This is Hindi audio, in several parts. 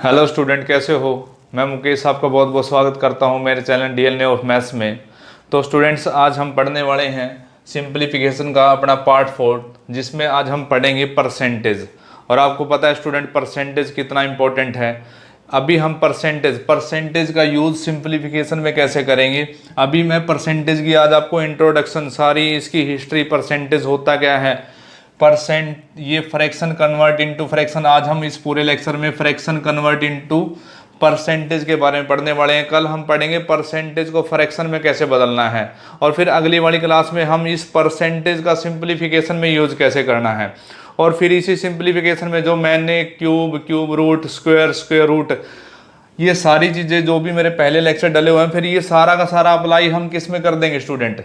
हेलो स्टूडेंट, कैसे हो। मैं मुकेश आपका बहुत बहुत स्वागत करता हूं मेरे चैनल डीएलए ऑफ मैथ्स में। तो स्टूडेंट्स, आज हम पढ़ने वाले हैं सिंप्लीफिकेशन का अपना पार्ट 4, जिसमें आज हम पढ़ेंगे परसेंटेज। और आपको पता है स्टूडेंट, परसेंटेज कितना इंपॉर्टेंट है। अभी हम परसेंटेज का यूज़ सिंप्लीफिकेशन में कैसे करेंगे, अभी मैं परसेंटेज की आज आपको इंट्रोडक्शन, सारी इसकी हिस्ट्री, परसेंटेज होता क्या है, परसेंट, ये फ्रैक्शन कन्वर्ट इनटू फ्रैक्शन, आज हम इस पूरे लेक्चर में फ्रैक्शन कन्वर्ट इनटू परसेंटेज के बारे में पढ़ने वाले हैं। कल हम पढ़ेंगे परसेंटेज को फ्रैक्शन में कैसे बदलना है, और फिर अगली वाली क्लास में हम इस परसेंटेज का सिंप्लीफिकेशन में यूज कैसे करना है। और फिर इसी सिंप्लीफिकेशन में जो मैंने क्यूब रूट, स्क्वायर रूट, ये सारी चीज़ें जो भी मेरे पहले लेक्चर डले हुए हैं, फिर ये सारा का सारा अप्लाई हम किस में कर देंगे स्टूडेंट,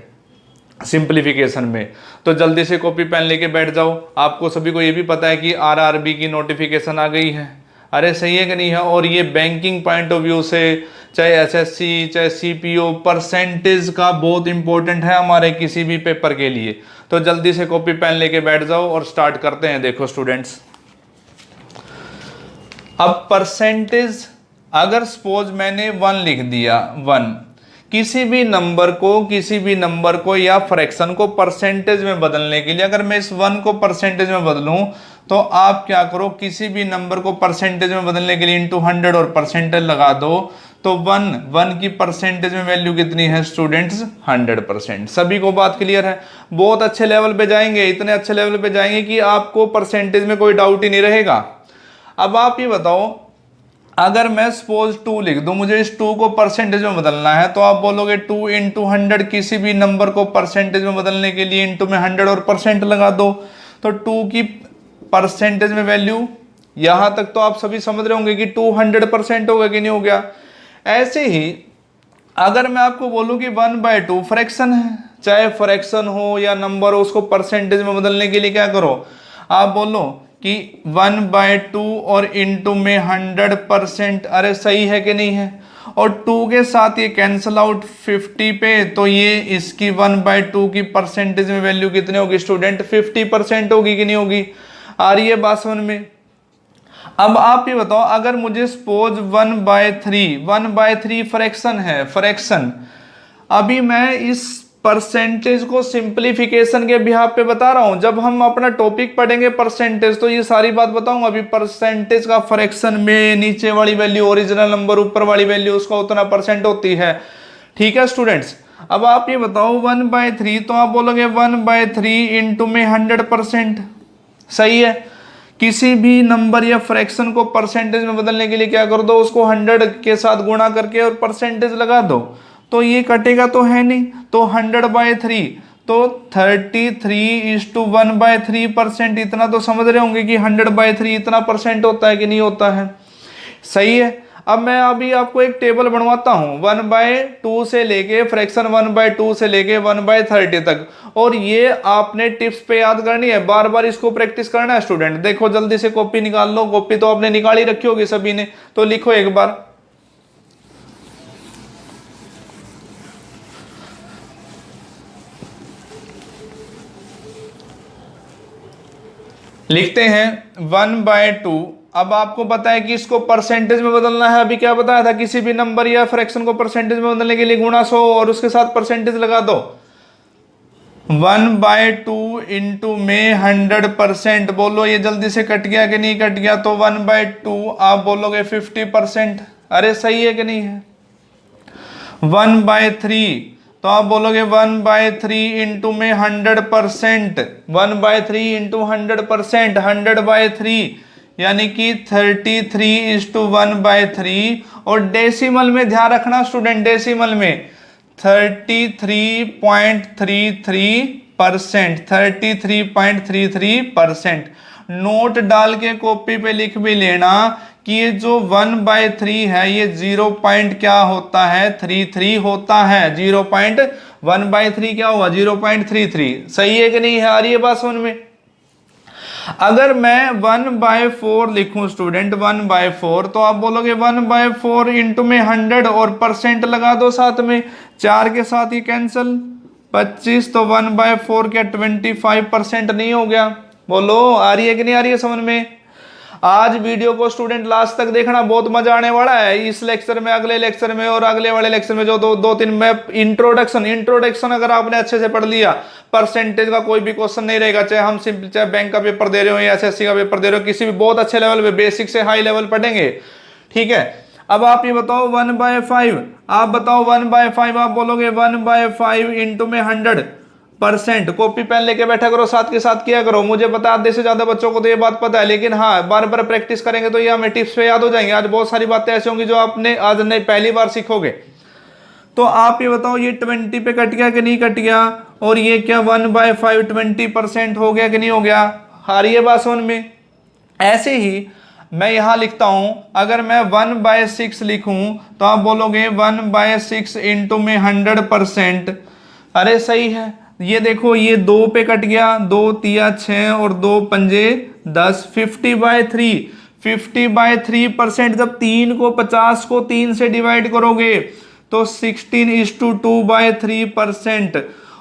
सिंप्लीफिकेशन में। तो जल्दी से कॉपी पेन लेके बैठ जाओ। आपको सभी को ये भी पता है कि आरआरबी की नोटिफिकेशन आ गई है। अरे सही है कि नहीं है। और ये बैंकिंग पॉइंट ऑफ व्यू से, चाहे एसएससी चाहे सीपीओ, परसेंटेज का बहुत इंपॉर्टेंट है हमारे किसी भी पेपर के लिए। तो जल्दी से कॉपी पेन लेके बैठ जाओ और स्टार्ट करते हैं। देखो स्टूडेंट्स, अब परसेंटेज, अगर सपोज मैंने 1 लिख दिया, 1, किसी भी नंबर को या फ्रैक्शन को परसेंटेज में बदलने के लिए, अगर मैं इस 1 को परसेंटेज में बदलूं, तो आप क्या करो, किसी भी नंबर को परसेंटेज में बदलने के लिए इंटू 100 और परसेंटेज लगा दो। तो 1 की परसेंटेज में वैल्यू कितनी है स्टूडेंट्स, 100%। सभी को बात क्लियर है। बहुत अच्छे लेवल पे जाएंगे, इतने अच्छे लेवल पे जाएंगे कि आपको परसेंटेज में कोई डाउट ही नहीं रहेगा। अब आप ये बताओ, अगर मैं सपोज 2 लिख दूं, मुझे इस 2 को परसेंटेज में बदलना है, तो आप बोलोगे 2 इंटू 100, किसी भी नंबर को परसेंटेज में बदलने के लिए इंटू में 100 और परसेंट लगा दो। तो 2 की परसेंटेज में वैल्यू, यहां तक तो आप सभी समझ रहे होंगे कि 200% हो गया कि नहीं हो गया। ऐसे ही अगर मैं आपको बोलूं कि 1/2 फ्रैक्शन है, चाहे फ्रैक्शन हो या नंबर हो, उसको परसेंटेज में बदलने के लिए क्या करो, आप बोलो कि 1/2 और इंटू में 100%। अरे सही है कि नहीं है। और 2 के साथ ये कैंसल आउट 50 पे, तो ये इसकी 1/2 की परसेंटेज में वैल्यू कितनी होगी स्टूडेंट, 50% होगी कि नहीं होगी। आ रही है बात समझ में। अब आप ये बताओ, अगर मुझे सपोज 1/3 फ्रैक्शन है, फ्रैक्शन, अभी मैं इस परसेंटेज को सिंप्लीफिकेशन के बिहाफ पे बता रहा हूं। जब हम अपना टॉपिक पढ़ेंगे परसेंटेज, तो ये सारी बात बताऊंगा। अभी परसेंटेज का फ्रैक्शन में नीचे वाली वैल्यू ओरिजिनल नंबर, ऊपर वाली वैल्यू उसका उतना परसेंट होती है। ठीक है स्टूडेंट्स। अब आप ये बताओ 1/3, तो आप बोलोगे 1/3 इंटू में 100%। सही है। किसी भी नंबर या फ्रैक्शन को परसेंटेज में बदलने के लिए क्या कर दो, उसको 100 के साथ गुणा करके और परसेंटेज लगा दो। तो ये कटेगा तो है नहीं, तो 100/3, तो 33:1/3%। इतना तो समझ रहे होंगे कि 100/3 इतना परसेंट होता है कि नहीं होता है। सही है। अब मैं अभी आपको एक टेबल बनवाता हूं, 1/2 से लेके, फ्रैक्शन 1/2 से लेके 1/30 तक। और ये आपने टिप्स पे याद करनी है, बार बार इसको प्रैक्टिस करना है स्टूडेंट। देखो जल्दी से कॉपी निकाल लो, कॉपी तो आपने निकाली रखी होगी सभी ने, तो लिखो एक बार। लिखते हैं 1/2। अब आपको पता है कि इसको परसेंटेज में बदलना है। अभी क्या बताया था, किसी भी नंबर या फ्रैक्शन को परसेंटेज में बदलने के लिए गुणा 100 और उसके साथ परसेंटेज लगा दो। 1/2 इंटू में 100%। बोलो ये जल्दी से कट गया कि नहीं कट गया। तो 1/2 आप बोलोगे 50%। अरे सही है कि नहीं है। 1/3, तो आप बोलोगे 1/3 इंटू में 100%। 1/3 इंटू 100%, 100/3 यानी कि 33:1/3। और डेसिमल में ध्यान रखना स्टूडेंट, डेसिमल में 33.33%, 33.33%। नोट डाल के कॉपी पे लिख भी लेना कि ये जो 1/3 है, ये 0 पॉइंट क्या होता है, 33 होता है। 0.1/3 क्या हुआ, 0.33। सही है कि नहीं है। आ रही है बात समझ में। अगर मैं 1/4 लिखूं स्टूडेंट, 1/4, तो आप बोलोगे 1/4 इंटू में 100 और परसेंट लगा दो साथ में, 4 के साथ ही कैंसल, 25। तो 1/4 क्या 25% नहीं हो गया। बोलो आ रही है कि नहीं आ रही है समझ में। आज वीडियो को स्टूडेंट लास्ट तक देखना, बहुत मजा आने वाला है। इस लेक्चर में, अगले लेक्चर में और अगले वाले लेक्चर में जो दो तीन में इंट्रोडक्शन अगर आपने अच्छे से पढ़ लिया, परसेंटेज का कोई भी क्वेश्चन नहीं रहेगा, चाहे हम सिंपल चाहे बैंक का पेपर दे रहे हो या एसएससी का पेपर दे रहे हो, किसी भी बहुत अच्छे लेवल पे बेसिक से हाई लेवल पढ़ेंगे। ठीक है, अब आप ये बताओ 1/5, आप बताओ 1/5, आप बोलोगे 1/5 इंटू में 100%। कॉपी पेन लेके बैठा करो, साथ के साथ किया करो। मुझे पता है आधे से ज्यादा बच्चों को तो ये बात पता है, लेकिन हाँ बार बार प्रैक्टिस करेंगे तो ये हमें टिप्स पे याद हो जाएंगे। आज बहुत सारी बातें ऐसी होंगी जो आपने आज नहीं पहली बार सीखोगे। तो आप ये बताओ ये 20 पे कट गया कि नहीं कट गया, और ये क्या 1/5 20% हो गया कि नहीं हो गया। आ रही है बात समझ में। ऐसे ही मैं यहां लिखता हूं, अगर मैं 1/6 लिखूं तो आप बोलोगे 1/6 इंटू में 100%। अरे सही है, ये देखो ये 2 पे कट गया, 2 तिया 6 और 2 पंजे 10, 50/3। 50/3%, जब 3 को 50 को 3 से डिवाइड करोगे तो 16:2/3%,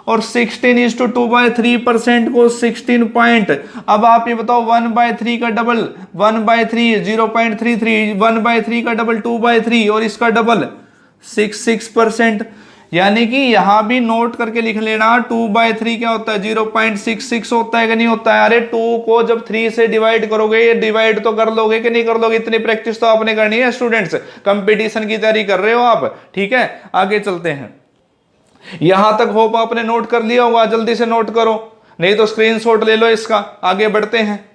और 16:2/3% को 16 पॉइंट। अब आप ये बताओ 1/3 का डबल 1/3 0.33, 1/3 का डबल 2/3 और इसका डबल 6%। यानी कि यहां भी नोट करके लिख लेना 2/3 क्या होता है 0.66 होता है कि नहीं होता है। अरे 2 को जब 3 से डिवाइड करोगे, ये डिवाइड तो कर लोगे कि नहीं कर लोगे। इतनी प्रैक्टिस तो आपने करनी है स्टूडेंट्स, कंपटीशन की तैयारी कर रहे हो आप। ठीक है, आगे चलते हैं। यहां तक होप आपने नोट कर लिया होगा, जल्दी से नोट करो, नहीं तो स्क्रीनशॉट ले लो इसका। आगे बढ़ते हैं।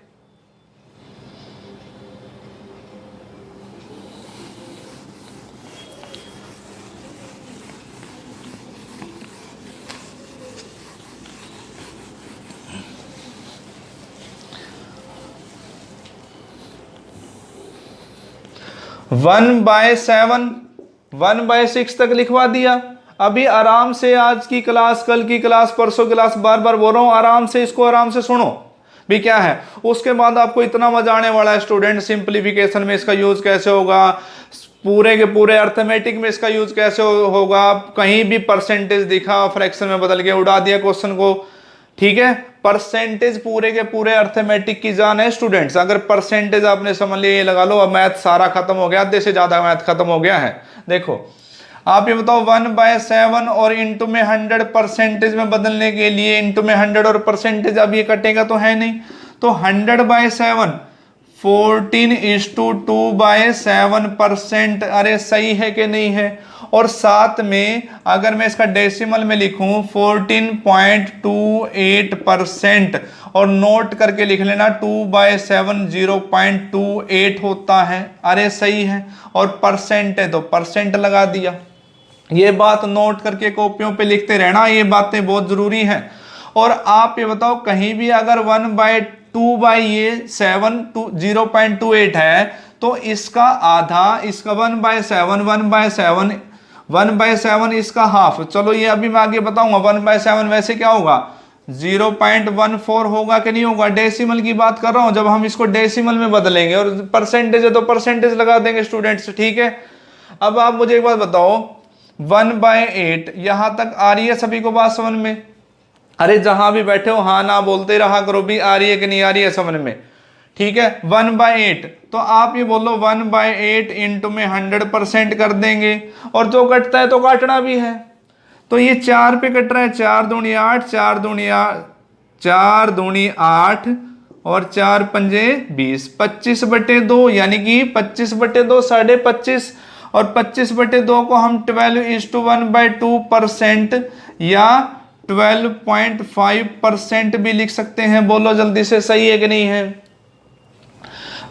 वन बाय 1/6 तक लिखवा दिया। अभी आराम से आज की क्लास, कल की क्लास, परसों क्लास, बार बार बोल रहा हूं, आराम से इसको आराम से सुनो भी क्या है। उसके बाद आपको इतना मजा आने वाला है स्टूडेंट, सिंप्लीफिकेशन में इसका यूज कैसे होगा, पूरे के पूरे अर्थमेटिक में इसका यूज कैसे होगा। कहीं भी परसेंटेज दिखा, फ्रैक्शन में बदल के उड़ा दिया क्वेश्चन को। ठीक है, परसेंटेज पूरे के पूरे अर्थमेटिक की जान है स्टूडेंट्स। अगर परसेंटेज आपने समझ लिया, ये लगा लो अब मैथ सारा खत्म हो गया, आधे से ज्यादा मैथ खत्म हो गया है। देखो आप ये बताओ 1/7 और इंटू में 100% में बदलने के लिए, इंटू में 100 और परसेंटेज, अब ये कटेगा तो है नहीं, तो 100/7 14:2/7%। अरे सही है कि नहीं है। और साथ में अगर मैं इसका डेसिमल में लिखूं 14.28%, और नोट करके लिख लेना 2/7 0.28 होता है। अरे सही है, और परसेंट है तो परसेंट लगा दिया। ये बात नोट करके कॉपियों पे लिखते रहना, ये बातें बहुत जरूरी हैं। और आप ये बताओ कहीं भी अगर 1/2/7 0.28 है तो इसका आधा, इसका 1/7 इसका हाफ। चलो ये अभी मैं आगे बताऊंगा। 1/7 वैसे क्या होगा 0.14 होगा कि नहीं होगा। डेसिमल की बात कर रहा हूं, जब हम इसको डेसिमल में बदलेंगे, और परसेंटेज है तो परसेंटेज लगा देंगे स्टूडेंट्स। ठीक है, अब आप मुझे एक बात बताओ 1/8 यहां तक आ रही है सभी को बात समझ में। अरे जहां भी बैठे हो हाँ ना बोलते रहा करो भी, आ रही है कि नहीं आ रही है समझ में। ठीक है, 1/8 तो आप ये बोलो 1/8 इंटू में 100% कर देंगे, और जो कटता है तो काटना भी है। तो ये 4 पे कट रहा है, 4 दूनी 8, 4 दूनी 8 और 4 पंजे 20, 25/2 यानी कि 25/2 25.5, और 25/2 को हम 12:1/2% या 12.5% भी लिख सकते हैं। बोलो जल्दी से, सही है कि नहीं है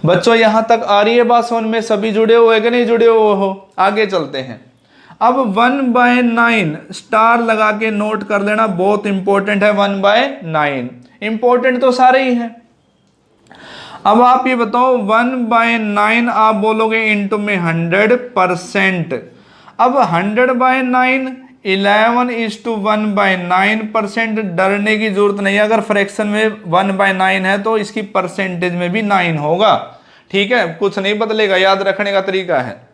बच्चों। यहां तक आ रही है बात समझ में, सभी जुड़े हुए कि नहीं जुड़े हुए हो। आगे चलते हैं। अब 1/9 स्टार लगा के नोट कर लेना, बहुत इंपॉर्टेंट है। 1/9 इंपॉर्टेंट तो सारे ही हैं। अब आप ये बताओ 1/9 आप बोलोगे इंटू में 100%। अब 100/9 11:1/9%। डरने की जरूरत नहीं है, अगर फ्रैक्शन में 1/9 है तो इसकी परसेंटेज में भी 9 होगा। ठीक है, कुछ नहीं बदलेगा, याद रखने का तरीका है।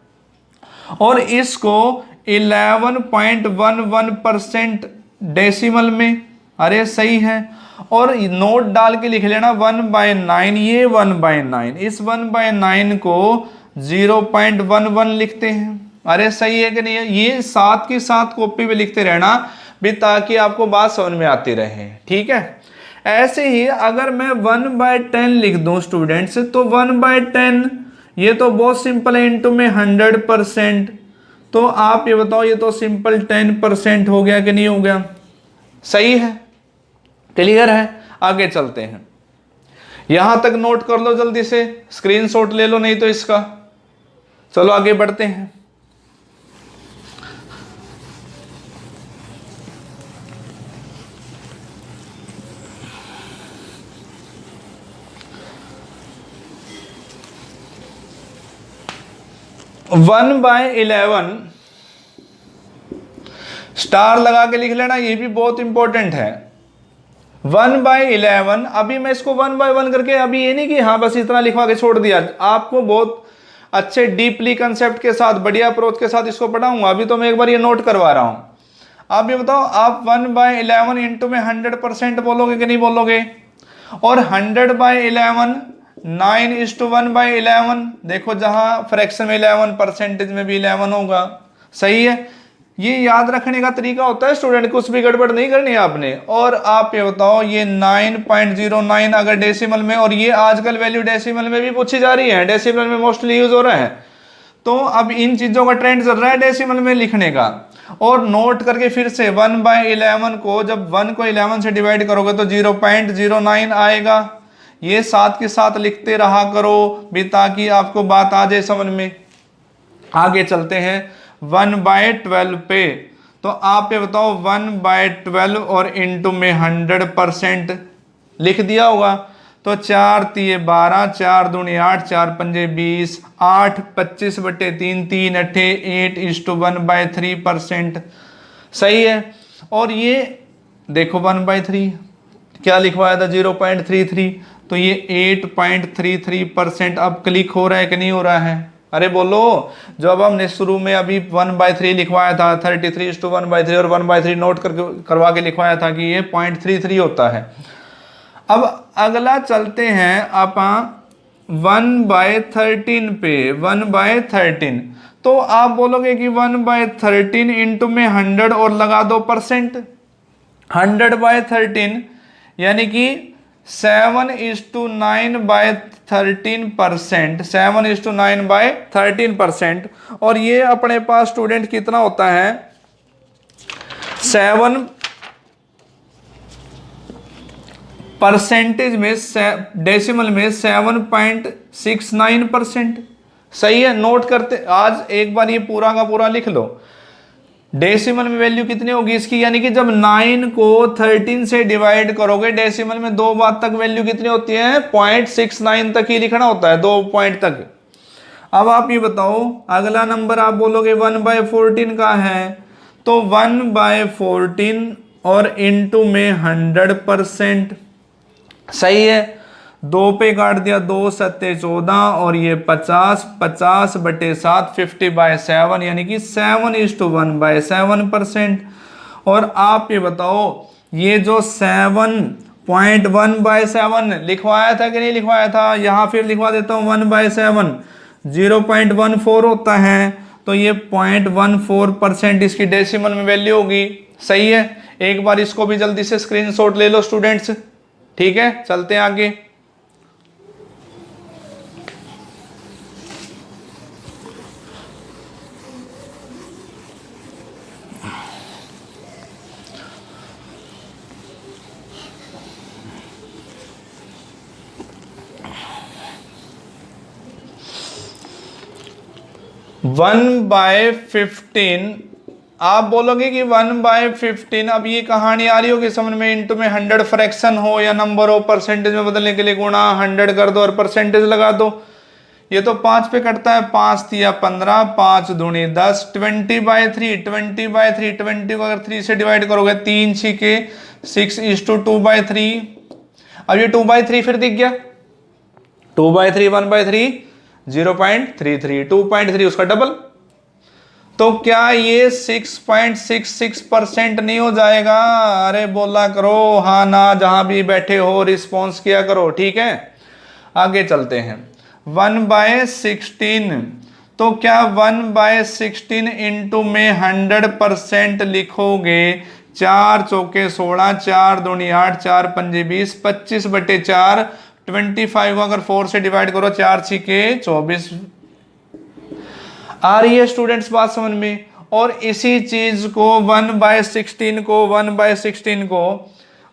और इसको 11.11% डेसिमल में, अरे सही है। और नोट डाल के लिख लेना 1/9, ये 1/9, इस 1/9 को 0.11 लिखते हैं। अरे सही है कि नहीं है? ये साथ के साथ कॉपी पे लिखते रहना भी, ताकि आपको बात समझ में आती रहे। ठीक है, ऐसे ही अगर मैं 1/10 लिख दूं स्टूडेंट्स, तो 1/10 ये तो बहुत सिंपल है, इंटू में 100%। तो आप ये बताओ, ये तो सिंपल 10% हो गया कि नहीं हो गया? सही है, क्लियर है। आगे चलते हैं, यहां तक नोट कर लो जल्दी से, स्क्रीनशॉट ले लो नहीं तो इसका। चलो आगे बढ़ते हैं। वन बाय 11 स्टार लगा के लिख लेना, ये भी बहुत इंपॉर्टेंट है। 1/11, अभी मैं इसको 1/1 करके, अभी ये नहीं कि हाँ बस इतना लिखवा के छोड़ दिया, आपको बहुत अच्छे डीपली कंसेप्ट के साथ, बढ़िया अप्रोच के साथ इसको पढ़ाऊंगा। अभी तो मैं एक बार ये नोट करवा रहा हूं। आप ये बताओ, आप 1/11 इंटू में 100% बोलोगे कि नहीं बोलोगे? और 100/11 9:1/11, देखो जहां फ्रैक्शन में 11, परसेंटेज में भी 11 होगा। सही है, ये याद रखने का तरीका होता है स्टूडेंट, कुछ भी गड़बड़ नहीं करनी है आपने। और आप ये बताओ, ये 9.09 अगर डेसिमल में, और ये आजकल वैल्यू डेसिमल में भी पूछी जा रही है, डेसिमल में मोस्टली यूज हो रहा है। तो अब इन चीजों का ट्रेंड चल रहा है डेसिमल में लिखने का। और नोट करके फिर से 1/11 को, जब 1 को 11 से डिवाइड करोगे तो 0.09 आएगा। ये साथ के साथ लिखते रहा करो भी, ताकि आपको बात आ जाए समझ में। आगे चलते हैं 1/12 पे। तो आप ये बताओ 1/12 और इंटू में 100% लिख दिया होगा। तो 4 तिये 12, 4 दूनी 8, 4 पंजे 20, 8 25/3, 3 अट्ठे 8:1/3%। सही है। और ये देखो 1/3 क्या लिखवाया था, 0.33, तो ये 8.33% अब क्लिक हो रहा है कि नहीं हो रहा है? अरे बोलो, जब हमने शुरू में अभी 1/3 लिखवाया था, 33:1/3 और 1/3 नोट करवा के लिखवाया था कि ये 0.33 होता है। अब अगला चलते हैं अपन 1/13 पे। 1/13, तो आप बोलोगे कि 1/13 इंटू में 100 और लगा दो परसेंट। 100/13 यानी कि 7:9/13%, 7:9/13%। और ये अपने पास स्टूडेंट कितना होता है, 7 परसेंटेज में, डेसिमल में 7.69%। सही है, नोट करते आज एक बार ये पूरा का पूरा लिख लो। डेसिमल में वैल्यू कितनी होगी इसकी, यानी कि जब 9 को 13 से डिवाइड करोगे, डेसिमल में 2 बार तक वैल्यू कितनी होती है, 0.69 तक ही लिखना होता है, 2 पॉइंट तक। अब आप ये बताओ, अगला नंबर आप बोलोगे 1/14 का है, तो 1/14 और इंटू में 100%। सही है, 2 पे काट दिया, 2 सत्ते 14 और ये 50, 50/7, 50/7 यानी कि 7:1/7%। और आप ये बताओ, ये जो 7.1/7 लिखवाया था कि नहीं लिखवाया था, यहां फिर लिखवा देता हूं 1/7, 0.14 होता है, तो ये 0.14% इसकी डेसिमल में वैल्यू होगी। सही है, एक बार इसको भी जल्दी से स्क्रीनशॉट ले लो स्टूडेंट्स। ठीक है, चलते हैं आगे। वन बाय 15, आप बोलोगे कि 1/15, अब ये कहानी आ रही होगी समझ में, इंटू में 100 फ्रैक्शन हो या नंबर हो, परसेंटेज में बदलने के लिए गुणा 100 कर दो और परसेंटेज लगा दो। ये तो 5 पे कटता है, 5 तिया 15, 5 दूनी 10, 20/3, 20/3, 20 को अगर 3 से डिवाइड करोगे, 3 छिके 6:2/3। अब ये 2/3 फिर दिख गया, 2/3, 1/3, 0.33, 2.3 उसका डबल। तो क्या ये 6.66% नहीं हो जाएगा? अरे बोला करो हाँ ना, जहां भी बैठे हो रिस्पॉन्स किया करो, ठीक है। आगे चलते हैं। 1/16, तो क्या 1/16 इंटू में 100% लिखोगे? 4 चौके 16, 4 दूनी 8, 4 पंजे 20, 25/4, 25 को अगर 4 से डिवाइड करो, 4 छिके 24। आ रही है स्टूडेंट्स बात समझ में? और इसी चीज को 1/16 को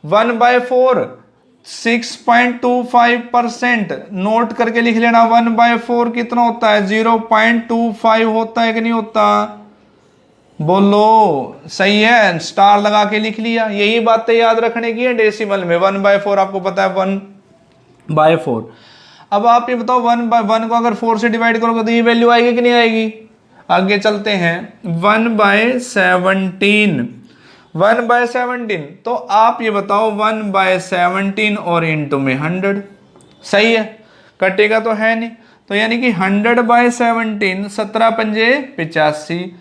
1/4 6.25% नोट करके लिख लेना। 1/4 कितना होता है? 0.25 होता है कि नहीं होता? बोलो सही है, स्टार लगा के लिख लिया। यही बातें याद रखने की है डेसिमल में। 1/4 आपको पता है 1/4। अब आप ये बताओ 1/1 को अगर 4 से डिवाइड करोगे तो ये वैल्यू आएगी कि नहीं आएगी? आगे चलते हैं। 1/17, 1/17, तो आप ये बताओ 1/17 और इंटू में 100, सही है, कटेगा तो है नहीं। तो यानी कि 100/17, 17 पंजे 85,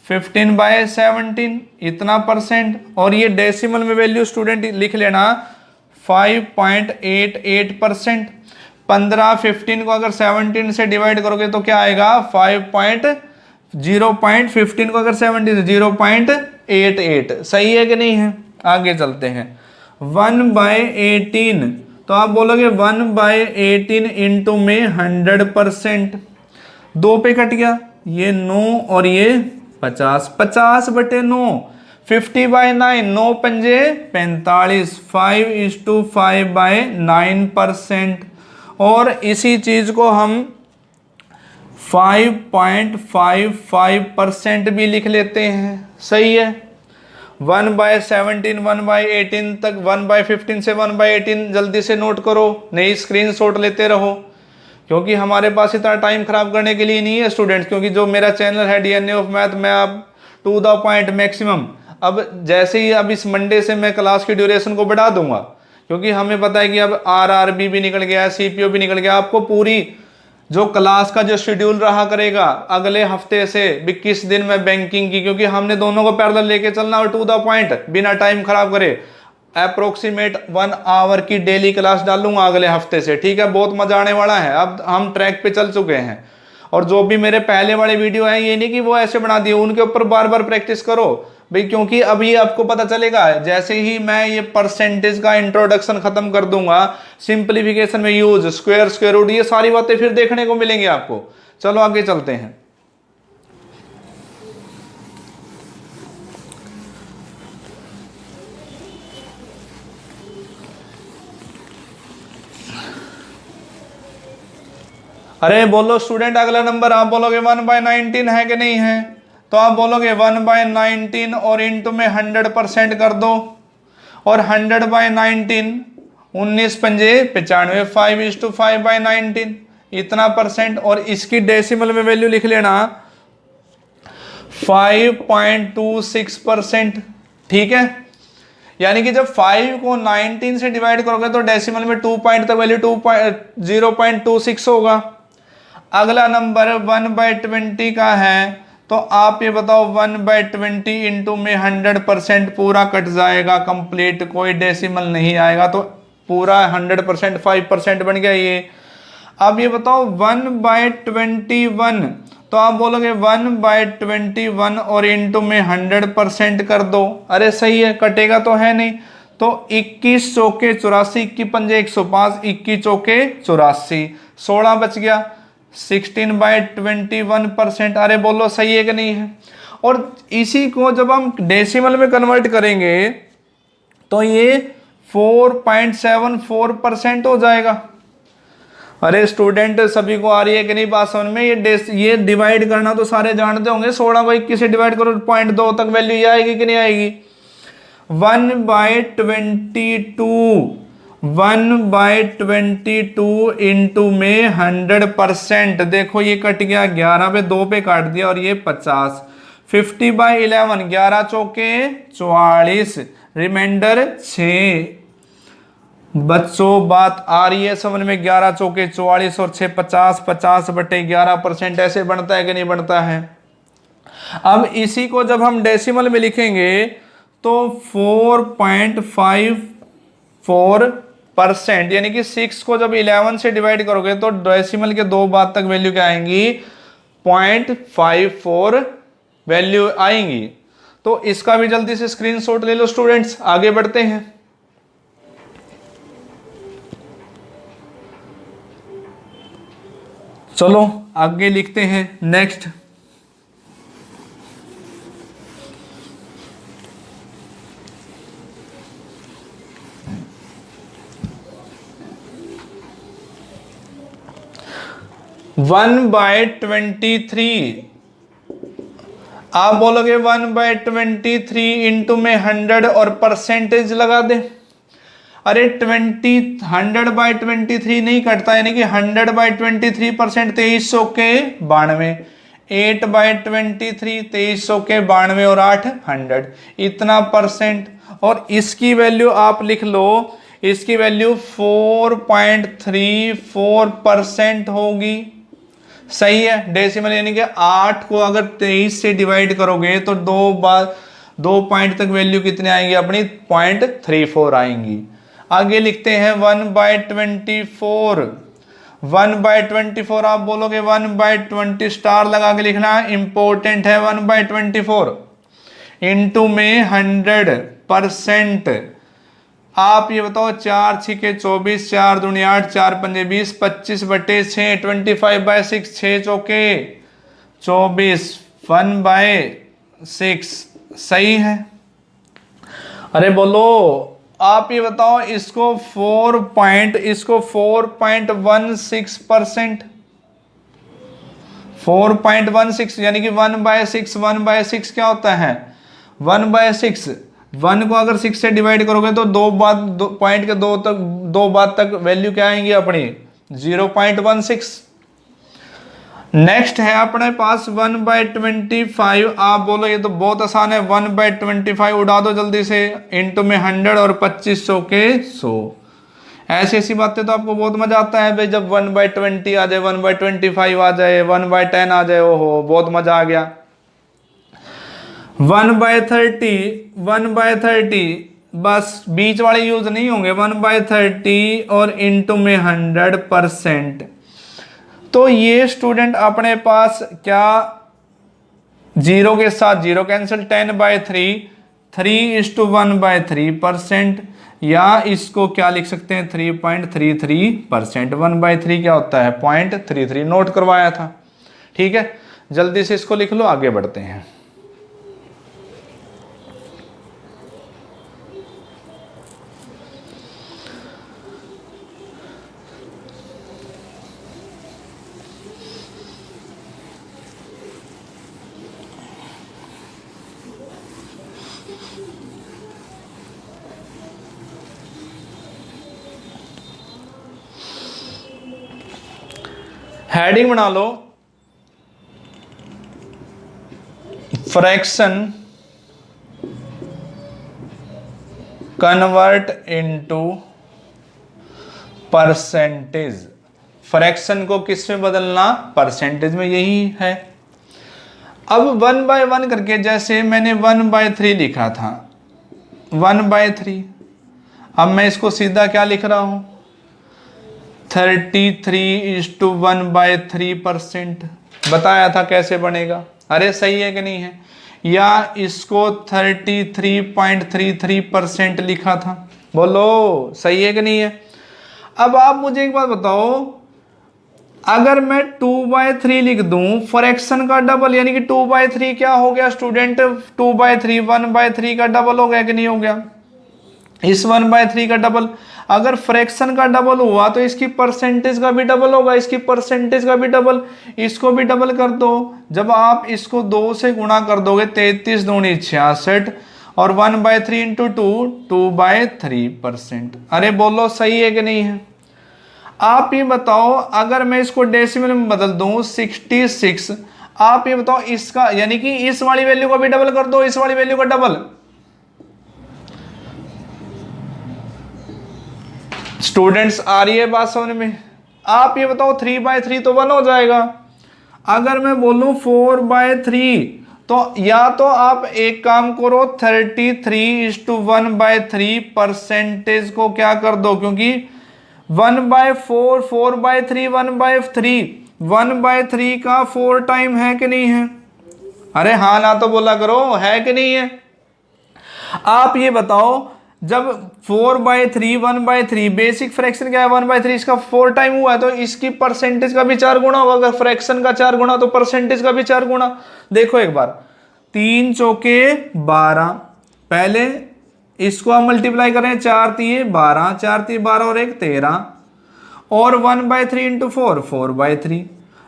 15/17 इतना परसेंट। और ये डेसिमल में वैल्यू स्टूडेंट लिख लेना 5.88%। 15 को अगर 17 से डिवाइड करोगे तो क्या आएगा? 0.15 को अगर 17 से 0.88, सही है कि नहीं है? आगे चलते हैं। 1/18, तो आप बोलोगे 1/18 इंटू में 100%, 2 पे कट गया, ये 9 और ये 50, 50/9, 50/9, 9 पंजे 45, 5:5/9%। और इसी चीज को हम 5.55% भी लिख लेते हैं, सही है। 1/17, 1/18 तक, 1/15 से 1/18 जल्दी से नोट करो, नहीं स्क्रीनशॉट लेते रहो, क्योंकि हमारे पास इतना टाइम खराब करने के लिए नहीं है स्टूडेंट्स। क्योंकि जो मेरा चैनल है डीएनए ऑफ मैथ, मैं अब टू द पॉइंट मैक्सिमम, अब जैसे ही अब इस मंडे से मैं क्लास की ड्यूरेशन को बढ़ा दूंगा, क्योंकि हमें पता है कि अब आरआरबी भी निकल गया, सीपीओ भी निकल गया। आपको पूरी जो क्लास का जो शेड्यूल रहा करेगा अगले हफ्ते से 21 दिन में बैंकिंग की, क्योंकि हमने दोनों को पैरेलल लेके चलना और टू द पॉइंट बिना टाइम खराब करे। अप्रोक्सीमेट 1 आवर की डेली क्लास डालूंगा अगले हफ्ते से, ठीक है। बहुत मजा आने वाला है, अब हम ट्रैक पे चल चुके हैं। और जो भी मेरे पहले वाले वीडियो हैं, ये नहीं कि वो ऐसे बना दिए, उनके ऊपर बार बार प्रैक्टिस करो भाई, क्योंकि अभी आपको पता चलेगा जैसे ही मैं ये परसेंटेज का इंट्रोडक्शन खत्म कर दूंगा, सिंप्लीफिकेशन में यूज, स्क्वायर, स्क्वायर रूट, ये सारी बातें फिर देखने को मिलेंगी आपको। चलो आगे चलते हैं। अरे बोलो स्टूडेंट, अगला नंबर आप बोलोगे 1/19 है कि नहीं है? तो आप बोलोगे 1/19 और इंटू में 100% कर दो। और 100/19, 19 पंजे 95, 5:5/19 इतना परसेंट। और इसकी डेसिमल में वैल्यू लिख लेना 5.26%, ठीक है। यानी कि जब 5 को 19 से डिवाइड करोगे तो डेसिमल में 2 पॉइंट तक वैल्यू 0.26 होगा। अगला नंबर 1/20 का है, तो आप ये बताओ 1/20 इंटू में 100% पूरा कट जाएगा कंप्लीट, कोई डेसिमल नहीं आएगा, तो पूरा 100% 5% बन गया ये। अब ये बताओ 1/21, तो आप बोलोगे 1/21 और इंटू में 100% कर दो। अरे सही है, कटेगा तो है नहीं। तो 21 चौके 84, 21 पंजे 105, 21 चौके 84, 16 बच गया, 16/21%। अरे बोलो सही है कि नहीं है? और इसी को जब हम डेसिमल में कन्वर्ट करेंगे तो ये 4.74% हो जाएगा। अरे स्टूडेंट सभी को आ रही है कि नहीं बात समझ में? ये डिवाइड करना तो सारे जानते होंगे। 16 को 21 से डिवाइड करो 0.2 तक वैल्यू ये आएगी कि नहीं आएगी? 1/22 इंटू में 100%, देखो ये कट गया, 11 पे 2 पे काट दिया और ये 50, 50/11, 11 चौके 44, रिमाइंडर 6। बच्चों बात आ रही है समझ में? 11 चौके 44 और 6 50, 50/11%, ऐसे बनता है कि नहीं बनता है? अब इसी को जब हम डेसिमल में लिखेंगे तो 4.54%, यानी कि 6 को जब 11 से डिवाइड करोगे तो डेसिमल के 2 बाद तक वैल्यू क्या आएंगी, 0.54 वैल्यू आएंगी। तो इसका भी जल्दी से स्क्रीनशॉट ले लो स्टूडेंट्स, आगे बढ़ते हैं। चलो आगे लिखते हैं नेक्स्ट। वन बाय 23, आप बोलोगे 1/23 इंटू में 100 और परसेंटेज लगा दे। अरे 100/23 नहीं कटता, यानी कि 100/23%, 2300 के 92, 8/23 2300 के 92 और 8 100, इतना परसेंट। और इसकी वैल्यू आप लिख लो, इसकी वैल्यू 4.34% होगी। सही है, डेसिमल यानी कि 8 को अगर 23 से डिवाइड करोगे तो 2 पॉइंट तक वैल्यू कितने आएंगी अपनी, 0.34 आएंगी। आगे लिखते हैं 1/24, 1/24 आप बोलोगे 1/20 स्टार लगा के लिखना, इंपॉर्टेंट है 1/24 इंटू में 100%। आप ये बताओ, 4 6 24, 4 दूनी 8, 4 पंजे 20, 25/6, 25/6, 6 चौके 24, 1/6। सही है। अरे बोलो, आप ये बताओ, इसको 4.16%, 4.16 यानी कि 1/6, 1/6 क्या होता है, 1/6। 1 को अगर 6 से डिवाइड करोगे तो पॉइंट के दो बाद तक वैल्यू क्या आएंगी अपनी, 0.16। नेक्स्ट है अपने पास 1/25, आप बोलो ये तो बहुत आसान है, 1/25 उड़ा दो जल्दी से, इंटू में 100 और 2500 के 100। ऐसी ऐसी बातें तो आपको बहुत मजा आता है भाई, जब 1/20 आ जाए, 1/25 आ जाए, 1/10 आ जाए, ओहो बहुत मजा आ गया। 1/30, बस बीच वाले यूज नहीं होंगे, 1/30 और इंटू में 100%। तो ये स्टूडेंट अपने पास क्या, जीरो के साथ जीरो कैंसिल, 10/3, 3:1/3%, या इसको क्या लिख सकते हैं, 3.33%। 1/3 क्या होता है, 0.33, नोट करवाया था। ठीक है, जल्दी से इसको लिख लो, आगे बढ़ते हैं। हेडिंग बना लो, fraction convert into percentage. Fraction को किस में बदलना, परसेंटेज में, यही है। अब 1/1 करके, जैसे मैंने 1/3 लिखा था, 1/3, अब मैं इसको सीधा क्या लिख रहा हूं, 33:1/3%। बताया था कैसे बनेगा, अरे सही है कि नहीं है, या इसको 33.33% लिखा था, बोलो सही है कि नहीं है। अब आप मुझे एक बात बताओ, अगर मैं 2/3 लिख दूं, फ्रैक्शन का डबल, यानी कि 2/3 क्या हो गया स्टूडेंट, 2/3 1/3 का डबल हो गया कि नहीं हो गया, इस 1/3 का डबल। अगर फ्रैक्शन का डबल हुआ तो इसकी परसेंटेज का भी डबल होगा, इसकी परसेंटेज का भी डबल, इसको भी डबल कर दो। जब आप इसको 2 से गुणा कर दोगे, 33 दूनी 66, और 1/3 इंटू 2/3%। अरे बोलो सही है कि नहीं है। आप ये बताओ, अगर मैं इसको डेसिमल में बदल दूं 66, आप ये बताओ इसका, यानी कि इस वाली वैल्यू को भी डबल कर दो, इस वाली वैल्यू का डबल। स्टूडेंट्स आ रही है बात समझ में। आप ये बताओ 3/3 तो 1 हो जाएगा। अगर मैं बोलूं 4/3 तो या तो आप एक काम करो 33:1/3 परसेंटेज को क्या कर दो, क्योंकि 1/4, 4/3, 1/3, 1/3 का 4 टाइम है कि नहीं है? अरे हाँ ना तो बोला करो, है कि नहीं है? आप ये बताओ, जब 4/3, 1/3 बेसिक फ्रैक्शन क्या है 1/3, इसका 4 टाइम हुआ है तो इसकी परसेंटेज का भी 4 गुना होगा। अगर फ्रैक्शन का 4 गुना तो परसेंटेज का भी 4 गुना। देखो एक बार, 3 चौके 12, पहले इसको हम मल्टीप्लाई करें, 4 तिये 12, 4 तिये 12 और 1 13, और 1/3 इंटू 4, 4/3।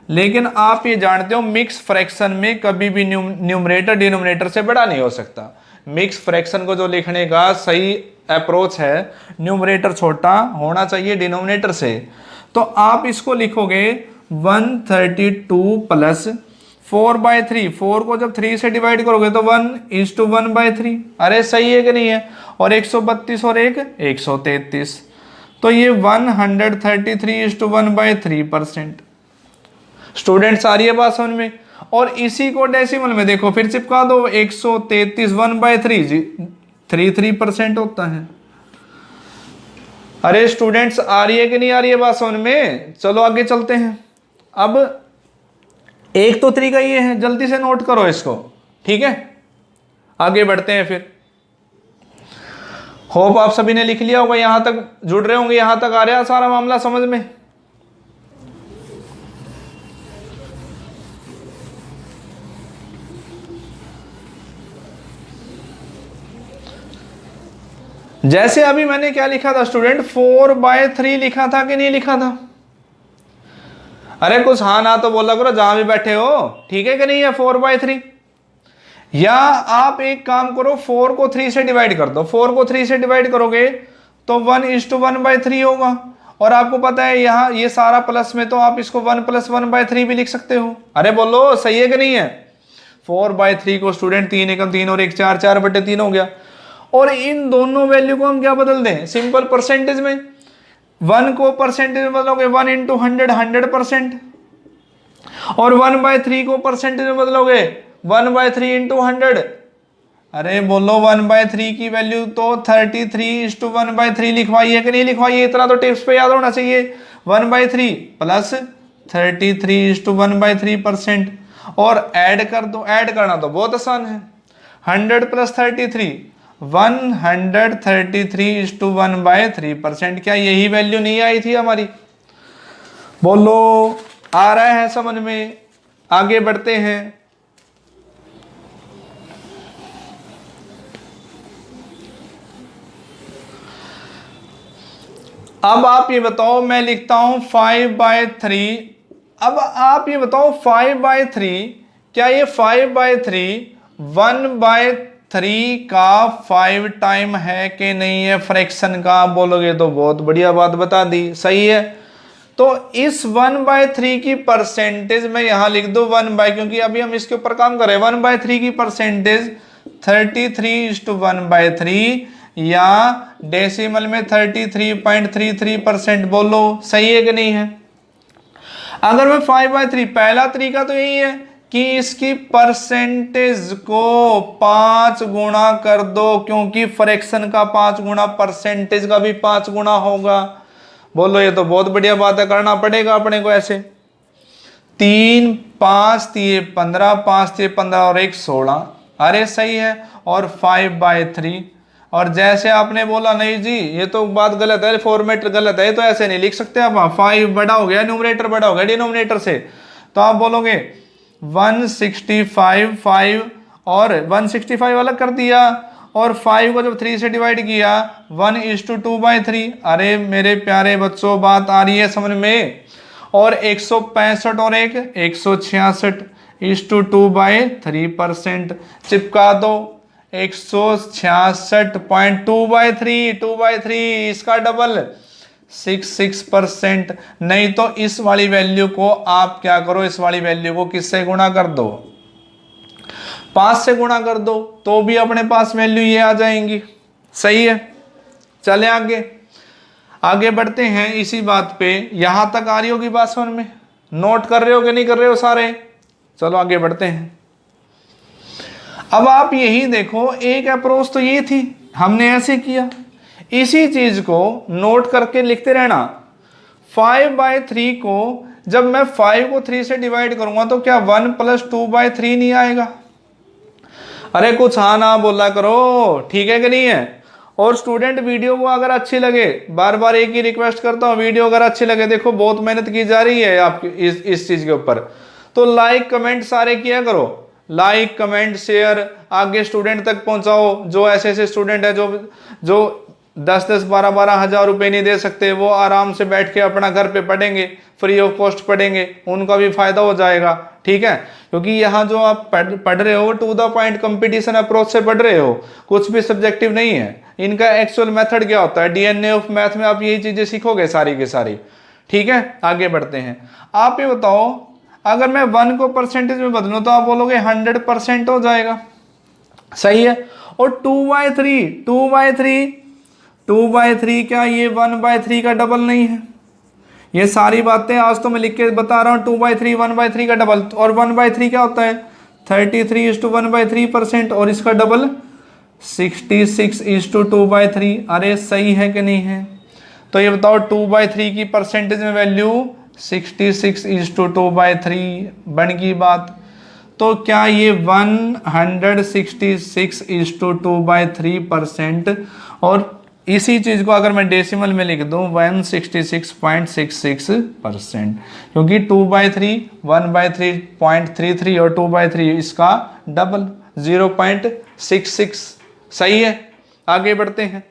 लेकिन आप ये जानते हो मिक्स फ्रैक्शन में कभी भी न्यूमरेटर डिनोमिनेटर से बड़ा नहीं हो सकता। मिक्स फ्रैक्शन को जो लिखने का सही अप्रोच है, न्यूमरेटर छोटा होना चाहिए डिनोमिनेटर से। तो आप इसको लिखोगे 132 प्लस 4/3, 4 को जब 3 से डिवाइड करोगे तो 1:1/3। अरे सही है कि नहीं है? और 132 और 1 133, तो ये 133:1/3%। स्टूडेंट्स आ रही है बात समझ में? और इसी को डेसिमल में देखो, फिर चिपका दो 133 1/3 33% होता है। अरे स्टूडेंट्स आ रही है कि नहीं आ रही है बात समझ में? चलो आगे चलते हैं। अब एक तो तरीका ये है, जल्दी से नोट करो इसको, ठीक है? आगे बढ़ते हैं फिर। होप आप सभी ने लिख लिया होगा, यहां तक जुड़ रहे होंगे, यहां तक आ रहा है सारा मामला समझ में? जैसे अभी मैंने क्या लिखा था स्टूडेंट, 4/3 लिखा था कि नहीं लिखा था? अरे कुछ हाँ ना तो बोला करो जहां भी बैठे हो, ठीक है कि नहीं है? 4/3। या आप एक काम करो, 4 को 3 से डिवाइड कर दो। 4 को 3 से डिवाइड करोगे तो 1:1/3 होगा। और आपको पता है यहाँ ये सारा प्लस में, तो आप इसको 1 + 1/3 भी लिख सकते हो। अरे बोलो सही है कि नहीं है? 4/3 को स्टूडेंट 3 एकम 3 और 1 4, 4/3 हो गया। और इन दोनों वैल्यू को हम क्या बदल दें? सिंपल परसेंटेज में। 1 को परसेंटेज में बदलोगे 1 × 100 100%, और 1/3 को परसेंटेज में बदलोगे 1/3 × 100। अरे बोलो 1/3 की वैल्यू तो 33:1/3 लिखवाई है कि नहीं लिखवाई है? इतना तो टिप्स पे याद होना चाहिए। 1/3 प्लस 33:1/3%, और ऐड कर दो। ऐड करना तो बहुत आसान है, 100 + 33 133:1/3%। क्या यही वैल्यू नहीं आई थी हमारी? बोलो आ रहा है समझ में? आगे बढ़ते हैं। अब आप ये बताओ, मैं लिखता हूं 5/3। अब आप ये बताओ 5/3, क्या ये 5/3 1/3 का 5 टाइम है कि नहीं है फ्रैक्शन का? बोलोगे तो बहुत बढ़िया बात बता दी, सही है। तो इस 1/3 की परसेंटेज में यहां लिख दो 1/, क्योंकि अभी हम इसके ऊपर काम कर रहे हैं। 1/3 की परसेंटेज 33:1/3, या डेसिमल में 33.33%। बोलो सही है कि नहीं है? अगर मैं 5/3, पहला तरीका तो यही है कि इसकी परसेंटेज को 5 गुना कर दो, क्योंकि फ्रैक्शन का 5 गुना परसेंटेज का भी 5 गुना होगा। बोलो ये तो बहुत बढ़िया बात है, करना पड़ेगा अपने को ऐसे। 3 5 तिये 15, 5 तिये 15 और 1 16। अरे सही है। और 5/3, और जैसे आपने बोला नहीं जी ये तो बात गलत है, फॉर्मेट गलत है, तो ऐसे नहीं लिख सकते आप। 5 बड़ा हो गया, न्यूमरेटर बड़ा हो गया डिनोमिनेटर से, तो आप बोलोगे 165 5, और 165 अलग कर दिया, और 5 को जब 3 से डिवाइड किया 1:2/3। अरे मेरे प्यारे बच्चों बात आ रही है समझ में? और 165 और 1 166:2/3%। चिपका दो 166.2/3, 2/3 इसका डबल 66%। नहीं तो इस वाली वैल्यू को आप क्या करो, इस वाली वैल्यू को किससे गुणा कर दो? 5 से गुणा कर दो, तो भी अपने पास वैल्यू ये आ जाएंगी। सही है। चले आगे, आगे बढ़ते हैं इसी बात पे। यहां तक आ रही होगी बात समझ में? नोट कर रहे हो कि नहीं कर रहे हो सारे? चलो आगे बढ़ते हैं। अब आप यही देखो, एक अप्रोच तो ये थी, हमने ऐसे किया, इसी चीज को नोट करके लिखते रहना। 5/3 को जब मैं 5 को 3 से डिवाइड करूंगा तो क्या 1 + 2/3 नहीं आएगा? अरे कुछ हाँ ना बोला करो, ठीक है कि नहीं है? और स्टूडेंट वीडियो को अगर अच्छी लगे, बार बार एक ही रिक्वेस्ट करता हूँ, वीडियो अगर अच्छी लगे, देखो बहुत मेहनत की जा रही है आपकी इस चीज के ऊपर, तो लाइक कमेंट सारे किया करो, लाइक कमेंट शेयर आगे स्टूडेंट तक पहुंचाओ। जो ऐसे ऐसे स्टूडेंट है जो 10-10 12-12 हज़ार रुपए नहीं दे सकते, वो आराम से बैठ के अपना घर पे पढ़ेंगे, फ्री ऑफ कॉस्ट पढ़ेंगे, उनका भी फायदा हो जाएगा, ठीक है? क्योंकि यहाँ जो आप पढ़ रहे हो to the point competition approach से पढ़ रहे हो, कुछ भी सब्जेक्टिव नहीं है। इनका एक्चुअल मेथड क्या होता है, DNA ऑफ मैथ में आप यही चीजें सीखोगे सारी की सारी, ठीक है? आगे बढ़ते हैं। आप ये बताओ, अगर मैं 1 को परसेंटेज में बदलूं तो आप बोलोगे 100% हो जाएगा, सही है? और 2/3 क्या ये 1/3 का डबल नहीं है? ये सारी बातें आज तो मैं लिख के बता रहा हूँ, 2/3 1/3 का डबल। और 1/3 क्या होता है? 33:1/3%, और इसका डबल 66:2/3। अरे सही है कि नहीं है? तो ये बताओ 2/3 की परसेंटेज में वैल्यू 66:2/3 बन गई बात। तो क्या ये 166:2/3%, और इसी चीज को अगर मैं डेसिमल में लिख दूं 166.66%, क्योंकि 2/3 1/3.33 और 2/3 इसका डबल 0.66, सही है? आगे बढ़ते हैं।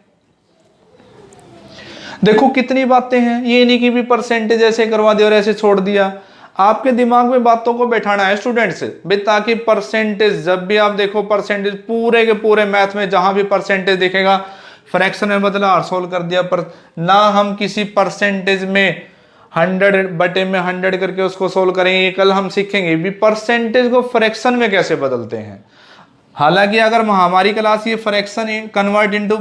देखो कितनी बातें हैं, ये नहीं कि भी परसेंटेज ऐसे करवा दिया और ऐसे छोड़ दिया। आपके दिमाग में बातों को बैठाना है स्टूडेंट्स भाई, ताकि परसेंटेज जब भी आप देखो, परसेंटेज पूरे के पूरे मैथ में जहां भी परसेंटेज दिखेगा, फ्रैक्शन में बदला और सोल्व कर दिया, पर ना हम किसी परसेंटेज में 100/100 करके उसको सोल्व करेंगे। कल हम सीखेंगे भी परसेंटेज को फ्रैक्शन में कैसे बदलते हैं। हालांकि अगर हमारी क्लास ये फ्रैक्शन कन्वर्ट इनटू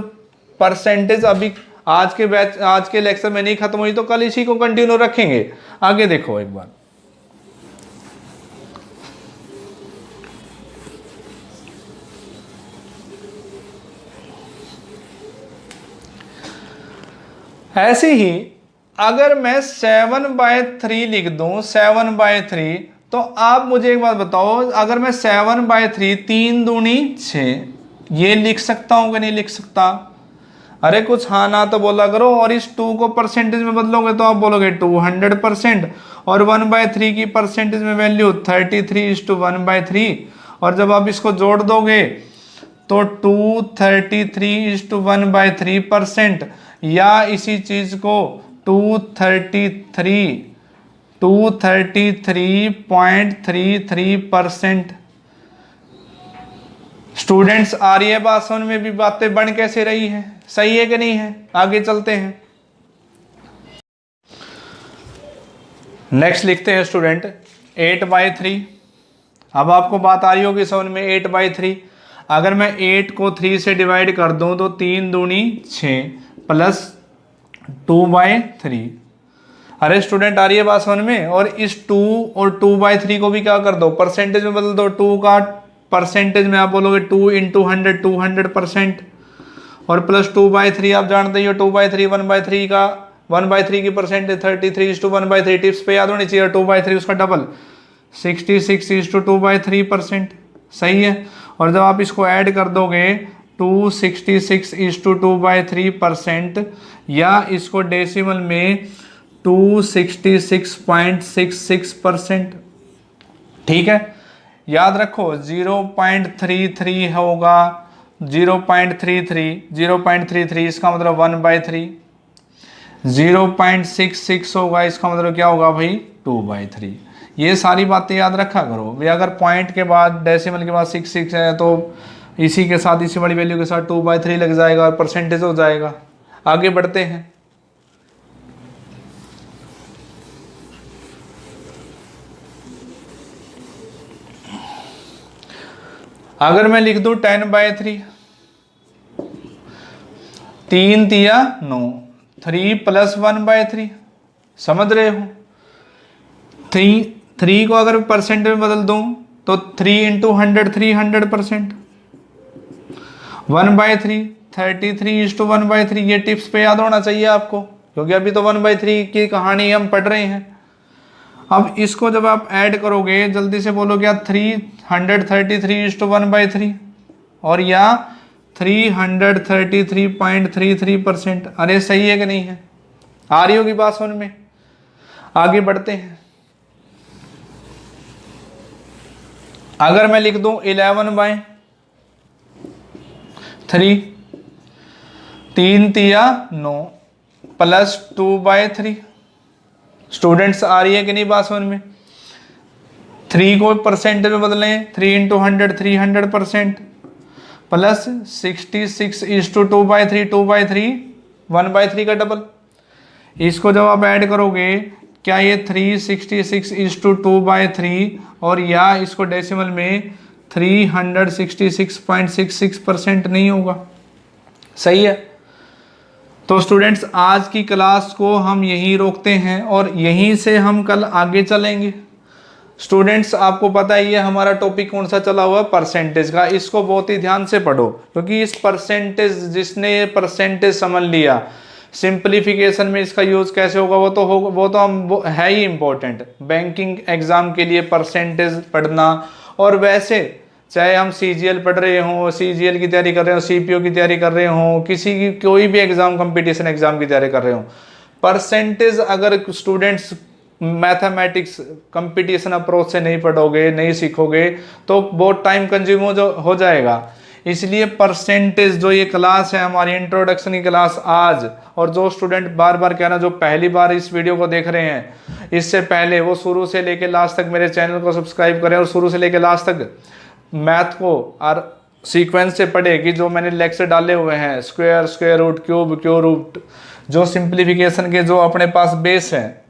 परसेंटेज अभी आज के लेक्चर में नहीं खत्म हुई, तो कल इसी को कंटिन्यू रखेंगे। आगे देखो एक बार, ऐसे ही अगर मैं 7/3 लिख दूं, 7/3, तो आप मुझे एक बात बताओ, अगर मैं 7/3 3 दूनी 6 ये लिख सकता हूं कि नहीं लिख सकता? अरे कुछ हाँ ना तो बोला करो। और इस 2 को परसेंटेज में बदलोगे तो आप बोलोगे 200%, और 1/3 की परसेंटेज में वैल्यू 33:1/3, और जब आप इसको जोड़ दोगे तो 233:1/3%, या इसी चीज को 233.33%। स्टूडेंट्स आ रही है बात समझ में? भी बातें बन कैसे रही है, सही है कि नहीं है? आगे चलते हैं, नेक्स्ट लिखते हैं स्टूडेंट 8/3। अब आपको बात आ रही होगी समझ में, 8/3 अगर मैं 8 को 3 से डिवाइड कर दूं तो 3 दूनी 6 प्लस 2/3। अरे स्टूडेंट आ रही है बात समझ में? और इस 2 और 2/3 को भी क्या कर दो, परसेंटेज में बदल दो। 2 का परसेंटेज में आप बोलोगे 2 × 100 200%, और प्लस 2/3 आप जानते ही हो, 2/3 1/3 का 1/3 की परसेंटेज 33:1/3। टिप्स पे याद होनी चाहिए। 2/3 उसका डबल 66:2/3%, सही है? और जब आप इसको ऐड कर दोगे 266:2/3%, या इसको डेसिमल में 266.66%, ठीक है? याद रखो 0.33 होगा, 0.33 इसका मतलब 1/3, 0.66 होगा, इसका मतलब क्या होगा भाई 2/3। ये सारी बातें याद रखा करो भाई। अगर पॉइंट के बाद डेसिमल के बाद 66 है तो इसी के साथ, इसी बड़ी वैल्यू के साथ 2/3 लग जाएगा और परसेंटेज हो जाएगा। आगे बढ़ते हैं, अगर मैं लिख दूं 10/3, 3 तिया 9, 3 + 1/3, समझ रहे हो? 3 को अगर परसेंट में बदल दूं तो 3 × 100 300%, 1/3 33:1/3, ये टिप्स पे याद होना चाहिए आपको, क्योंकि अभी तो 1/3 की कहानी हम पढ़ रहे हैं। अब इसको जब आप ऐड करोगे, जल्दी से बोलो क्या, 333:1/3 और या 333.33%। अरे सही है कि नहीं है? आ रही होगी बात समझ में? आगे बढ़ते हैं। अगर मैं लिख दूं 11/3, 3 तिया 9 प्लस 2/3। स्टूडेंट्स आ रही है कि नहीं बात समझ में? 3 को परसेंट में बदलें, 3 × 100 300% प्लस 66:2/3, 2/3 1/3 का डबल। इसको जब आप ऐड करोगे, क्या ये 366:2/3 और या इसको डेसिमल में 366.66% नहीं होगा? सही है। तो स्टूडेंट्स आज की क्लास को हम यहीं रोकते हैं और यहीं से हम कल आगे चलेंगे। स्टूडेंट्स आपको पता है ये हमारा टॉपिक कौन सा चला हुआ है, परसेंटेज का। इसको बहुत ही ध्यान से पढ़ो, क्योंकि इस परसेंटेज, जिसने ये परसेंटेज समझ लिया, सिंप्लीफिकेशन में इसका यूज कैसे होगा वो तो हम है ही इम्पोर्टेंट। बैंकिंग एग्जाम के लिए परसेंटेज पढ़ना, और वैसे चाहे हम सीजीएल पढ़ रहे हों, सीजीएल की तैयारी कर रहे हो, सीपीओ की तैयारी कर रहे हों, किसी की कोई भी एग्जाम, कंपटीशन एग्जाम की तैयारी कर रहे हो, परसेंटेज अगर स्टूडेंट्स मैथमेटिक्स कंपटीशन अप्रोच से नहीं पढ़ोगे, नहीं सीखोगे, तो बहुत टाइम कंज्यूम हो जाएगा। इसलिए परसेंटेज जो ये क्लास है हमारी इंट्रोडक्शन की क्लास आज, और जो स्टूडेंट बार बार कह रहा, जो पहली बार इस वीडियो को देख रहे हैं, इससे पहले वो शुरू से लेकर लास्ट तक मेरे चैनल को सब्सक्राइब करें और शुरू से लेकर लास्ट तक मैथ को और सीक्वेंस से पढ़े कि जो मैंने लेक्चर डाले हुए हैं, square, square root, cube, cube root, जो सिंप्लीफिकेशन के जो अपने पास बेस हैं,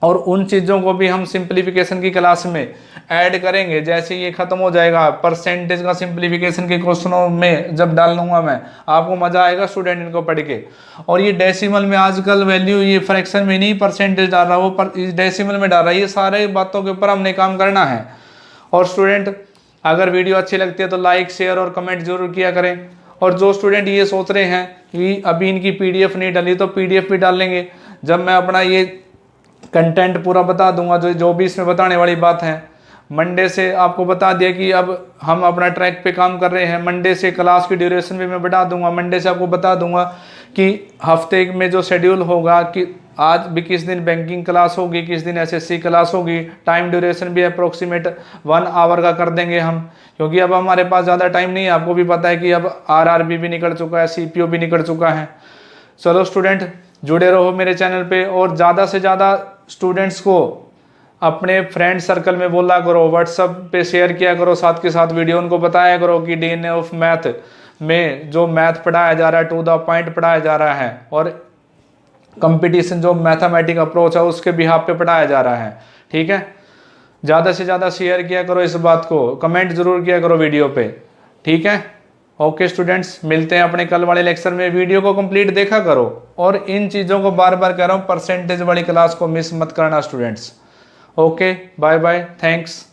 और उन चीज़ों को भी हम सिंप्लीफिकेशन की क्लास में ऐड करेंगे। जैसे ये खत्म हो जाएगा, परसेंटेज का सिंप्लीफिकेशन के क्वेश्चनों में जब डाल लूँगा मैं, आपको मज़ा आएगा स्टूडेंट इनको पढ़ के। और ये डेसिमल में आजकल वैल्यू, ये फ्रैक्शन में नहीं परसेंटेज डाल रहा, वो डेसिमल में डाल रहा है। ये सारे बातों के ऊपर हमने काम करना है। और स्टूडेंट अगर वीडियो अच्छी लगती है तो लाइक, शेयर और कमेंट जरूर किया करें। और जो स्टूडेंट ये सोच रहे हैं कि अभी इनकी पीडीएफ नहीं डाली, तो पीडीएफ भी डाल लेंगे जब मैं अपना ये कंटेंट पूरा बता दूंगा, जो भी इसमें बताने वाली बात है। मंडे से आपको बता दिया कि अब हम अपना ट्रैक पे काम कर रहे हैं। मंडे से क्लास की ड्यूरेशन भी मैं बढ़ा दूंगा। मंडे से आपको बता दूंगा कि हफ्ते में जो शेड्यूल होगा, कि आज भी किस दिन बैंकिंग क्लास होगी, किस दिन एसएससी क्लास होगी। टाइम ड्यूरेशन भी अप्रोक्सीमेट 1 आवर का कर देंगे हम, क्योंकि अब हमारे पास ज़्यादा टाइम नहीं है। आपको भी पता है कि अब आरआरबी भी निकल चुका है, सीपीओ भी निकल चुका है। चलो स्टूडेंट जुड़े रहो मेरे चैनल पे, और ज़्यादा से ज़्यादा स्टूडेंट्स को अपने फ्रेंड सर्कल में बोला करो, व्हाट्सएप पे शेयर किया करो, साथ के साथ वीडियो उनको बताया करो कि डीएनए ऑफ मैथ में जो मैथ पढ़ाया जा रहा है, टू द पॉइंट पढ़ाया जा रहा है, और कंपटीशन जो मैथमेटिक अप्रोच है उसके बिहाफ पे पढ़ाया जा रहा है। ठीक है, ज़्यादा से ज़्यादा शेयर किया करो इस बात को, कमेंट जरूर किया करो वीडियो पे। ठीक है, ओके स्टूडेंट्स, मिलते हैं अपने कल वाले लेक्चर में। वीडियो को कंप्लीट देखा करो, और इन चीज़ों को बार बार कह रहा हूँ, परसेंटेज वाली क्लास को मिस मत करना students. Okay, bye bye, thanks.